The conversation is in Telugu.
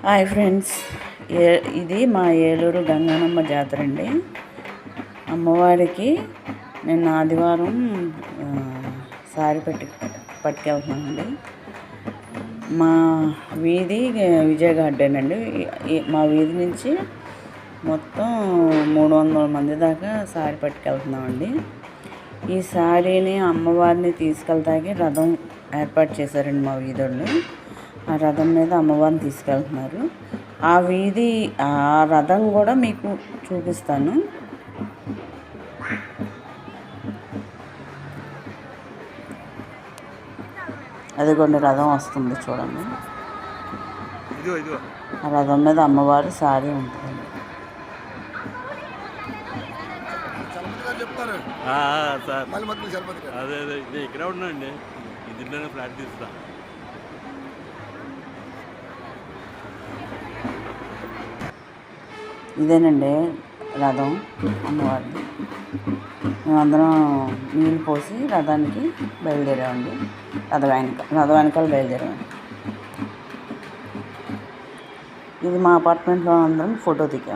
హాయ్ ఫ్రెండ్స్, ఇది మా ఏలూరు గంగానమ్మ జాతర అండి. అమ్మవారికి నిన్న ఆదివారం సారి పట్టుకెళ్తున్నానండి. మా వీధి విజయ గార్డెన్ అండి. మా వీధి నుంచి మొత్తం 300 మంది దాకా సారి పట్టుకెళ్తున్నామండి. ఈ సారీని అమ్మవారిని తీసుకెళ్తాకి రథం ఏర్పాటు చేశారండి మా వీధుల్లో. ఆ రథం మీద అమ్మవారిని తీసుకెళ్తున్నారు. ఆ రథం కూడా మీకు చూపిస్తాను. అదిగోండి రథం వస్తుంది చూడండి. ఆ రథం మీద అమ్మవారి సారీ ఉంటుంది. అదే ఇక్కడ ఉన్నాండి, ఇందులోనే ఫ్లాట్ తీస్తా. ఇదేనండి రథం అమ్మవారిది. మేమందరం నీళ్ళు పోసి రథానికి బయలుదేరామండి. రథ వెనకాల బయలుదేరామండి. ఇది మా అపార్ట్మెంట్లో అందరం ఫోటో దిగాము.